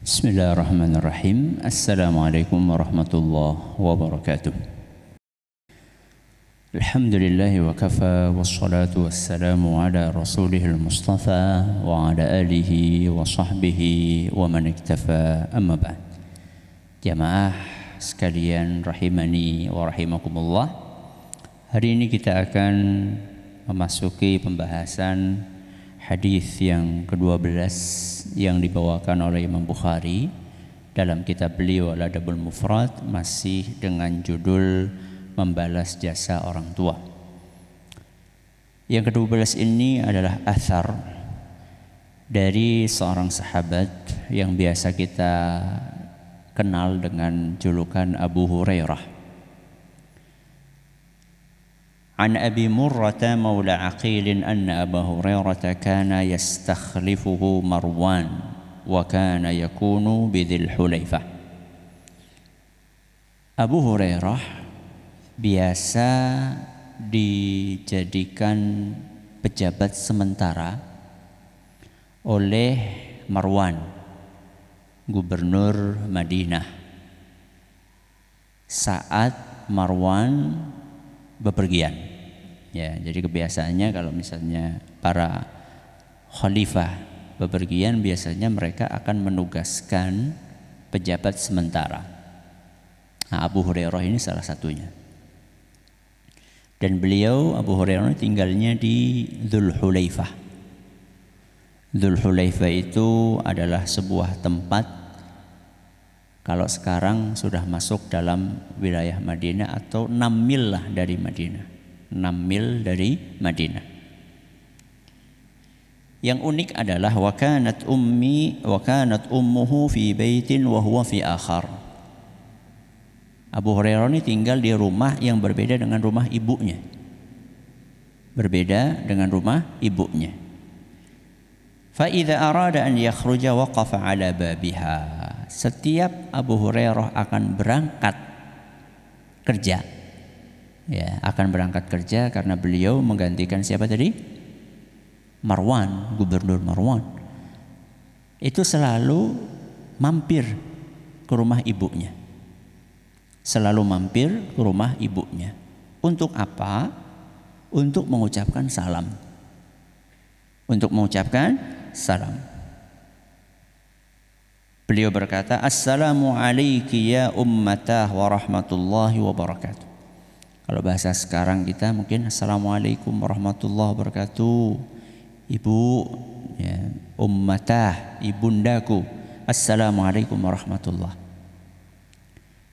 Bismillahirrahmanirrahim. Assalamualaikum warahmatullahi wabarakatuh. Alhamdulillahi wa kafa wassalatu wassalamu ala rasulihil mustafa wa ala alihi wa sahbihi wa man iktafa, amma ba'd. Jamaah sekalian rahimani wa rahimakumullah. Hari ini kita akan memasuki pembahasan hadis yang ke-12 yang dibawakan oleh Imam Bukhari dalam kitab beliau Al-Adabul Mufrad, masih dengan judul membalas jasa orang tua. Yang ke-12 ini adalah athar dari seorang sahabat yang biasa kita kenal dengan julukan Abu Hurairah. An Abi Murrata maula Aqil anna Abu Hurairah kana yastakhlifuhu Marwan wa kana yakunu bidhil Hulaifah. Abu Hurairah biasa dijadikan pejabat sementara oleh Marwan, gubernur Madinah, saat Marwan bepergian. Ya, jadi kebiasaannya kalau misalnya para khalifah bepergian, biasanya mereka akan menugaskan pejabat sementara. Nah, Abu Hurairah ini salah satunya. Dan beliau, Abu Hurairah, tinggalnya di Dzul Hulaifah. Dzul Hulaifah itu adalah sebuah tempat, kalau sekarang sudah masuk dalam wilayah Madinah, atau 6 mil lah dari Madinah. 6 mil dari Madinah. Yang unik adalah wa kanat ummuhu fi baitin wa huwa fi akhar. Abu Hurairah ini tinggal di rumah yang berbeda dengan rumah ibunya. Berbeda dengan rumah ibunya. Fa idza arada an yakhruja waqafa ala babiha. Setiap Abu Hurairah akan berangkat kerja, ya, akan berangkat kerja karena beliau menggantikan siapa tadi? Marwan, gubernur Marwan. Itu selalu mampir ke rumah ibunya. Selalu mampir ke rumah ibunya. Untuk apa? Untuk mengucapkan salam. Untuk mengucapkan salam. Beliau berkata, Assalamu alayki ya ummatah wa rahmatullahi wa barakatuh. Kalau bahasa sekarang kita mungkin Assalamualaikum warahmatullahi wabarakatuh. Ibu, ya, ummatah, ibundaku, Assalamualaikum warahmatullahi.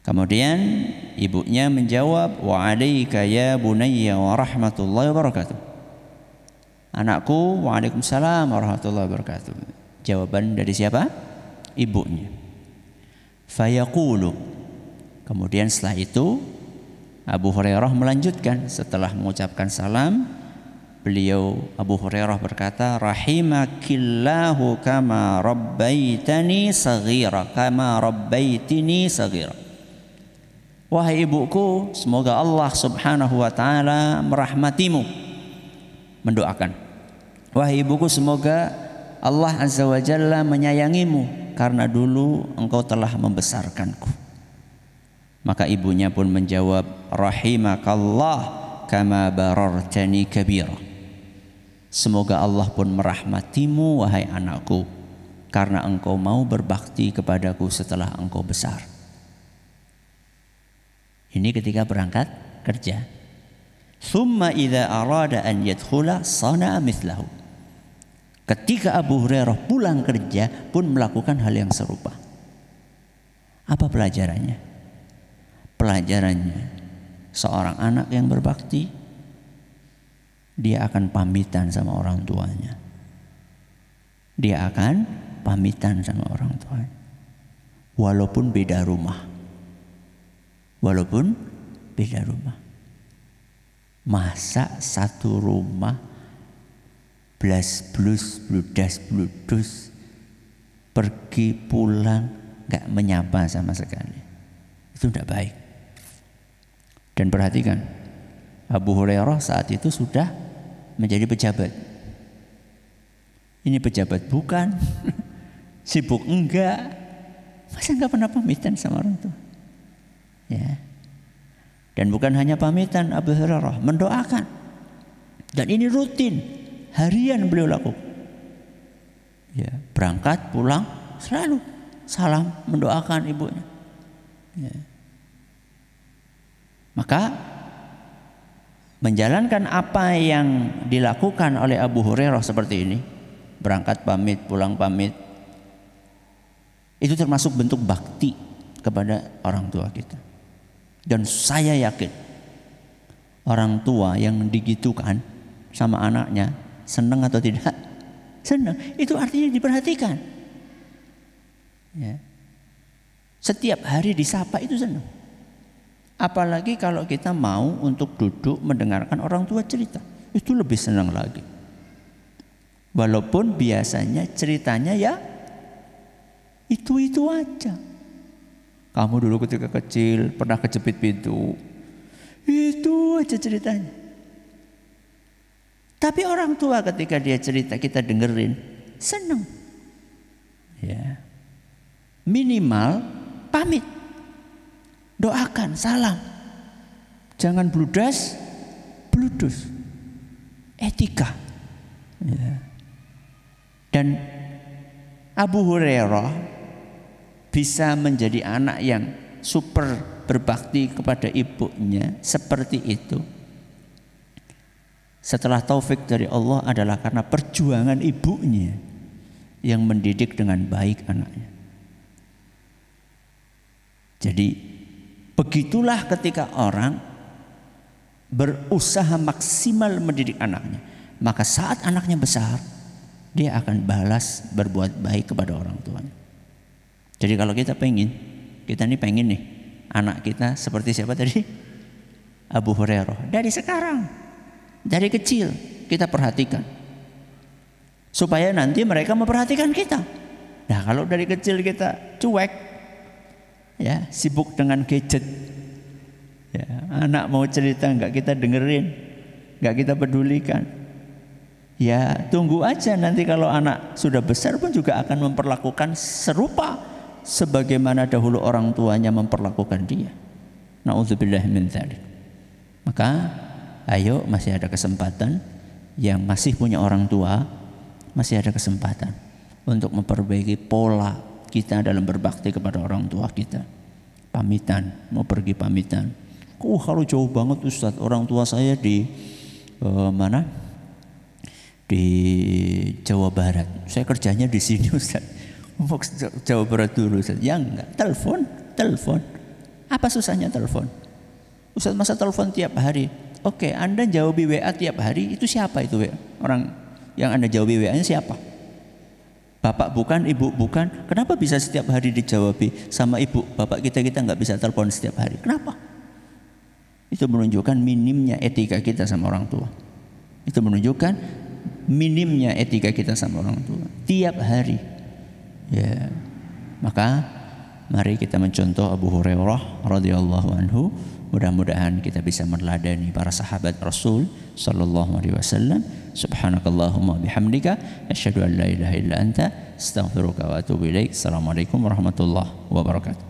Kemudian ibunya menjawab, wa alaika ya bunayya wa rahmatullahi wabarakatuh. Anakku, waalaikumsalam warahmatullahi wabarakatuh. Jawaban dari siapa? Ibunya. Fayaqulu. Kemudian setelah itu Abu Hurairah melanjutkan, setelah mengucapkan salam, beliau Abu Hurairah berkata, rahimakillahu kama rabbaitani saghira, kama rabbaitini saghira. Wahai ibuku, semoga Allah Subhanahu wa taala merahmatimu. Mendoakan, wahai ibuku, semoga Allah Azza wa Jalla menyayangimu karena dulu engkau telah membesarkanku. Maka ibunya pun menjawab, rahimakallah kama barartani kabira. Semoga Allah pun merahmatimu wahai anakku, karena engkau mau berbakti kepadaku setelah engkau besar. Ini ketika berangkat kerja. Thumma idza arada an yadkhula sana'a mithlahu. Ketika Abu Hurairah pulang kerja pun melakukan hal yang serupa. Apa pelajarannya? Pelajarannya, seorang anak yang berbakti, dia akan pamitan sama orang tuanya. Dia akan pamitan sama orang tuanya. Walaupun beda rumah. Walaupun beda rumah. Masa satu rumah blas blus bludas bludus, pergi pulang gak menyapa sama sekali. Itu tidak baik. Dan perhatikan, Abu Hurairah saat itu sudah menjadi pejabat. Ini pejabat bukan, sibuk enggak, Masa nggak pernah pamitan sama orang tua? Ya. Dan bukan hanya pamitan, Abu Hurairah mendoakan. Dan ini rutin, harian beliau lakukan. Ya, berangkat pulang selalu salam mendoakan ibunya. Ya. Maka menjalankan apa yang dilakukan oleh Abu Hurairah seperti ini, berangkat pamit, pulang pamit, itu termasuk bentuk bakti kepada orang tua kita. Dan saya yakin orang tua yang digitukan sama anaknya senang atau tidak? Senang. Itu artinya diperhatikan. Ya. Setiap hari disapa itu senang. Apalagi kalau kita mau untuk duduk mendengarkan orang tua cerita, itu lebih senang lagi. Walaupun biasanya ceritanya ya itu aja. Kamu dulu ketika kecil pernah kejepit pintu, itu aja ceritanya. Tapi orang tua ketika dia cerita kita dengerin, senang. Ya. Minimal pamit, doakan, salam. Jangan bludas, bludus. Etika. Ya. Dan Abu Hurairah bisa menjadi anak yang super berbakti kepada ibunya seperti itu. Setelah taufik dari Allah adalah karena perjuangan ibunya yang mendidik dengan baik anaknya. Jadi begitulah ketika orang berusaha maksimal mendidik anaknya, maka saat anaknya besar dia akan balas berbuat baik kepada orang tuanya. Jadi kalau kita pengen nih anak kita seperti siapa tadi? Abu Hurairah. Dari sekarang, dari kecil kita perhatikan, supaya nanti mereka memperhatikan kita. Nah kalau dari kecil kita cuek, ya sibuk dengan gadget, ya, anak mau cerita nggak kita dengerin, nggak kita pedulikan, ya tunggu aja nanti kalau anak sudah besar pun juga akan memperlakukan serupa sebagaimana dahulu orang tuanya memperlakukan dia. Na'udzubillah min dzalik. Maka ayo, masih ada kesempatan, yang masih punya orang tua masih ada kesempatan untuk memperbaiki pola kita dalam berbakti kepada orang tua kita. Pamitan, mau pergi pamitan. Kalau jauh banget Ustaz, orang tua saya di mana? Di Jawa Barat. Saya kerjanya di sini Ustaz. Mau Jawa Barat dulu Ustaz. Ya enggak, telepon. Apa susahnya telepon? Ustaz masa telepon tiap hari? Oke, Anda jawabi WA tiap hari, itu siapa itu WA? Orang yang Anda jawabi WA-nya siapa? Bapak bukan, ibu bukan. Kenapa bisa setiap hari dijawabi sama ibu? Bapak kita nggak bisa telepon setiap hari. Kenapa? Itu menunjukkan minimnya etika kita sama orang tua. Itu menunjukkan minimnya etika kita sama orang tua. Tiap hari. Ya. Maka mari kita mencontoh Abu Hurairah radhiyallahu anhu. Mudah-mudahan kita bisa meneladani para sahabat Rasul sallallahu alaihi wasallam. Subhanakallahumma bihamdika asyhadu an la ilaha illa anta astaghfiruka wa atubu ilaik. Assalamualaikum warahmatullahi wabarakatuh.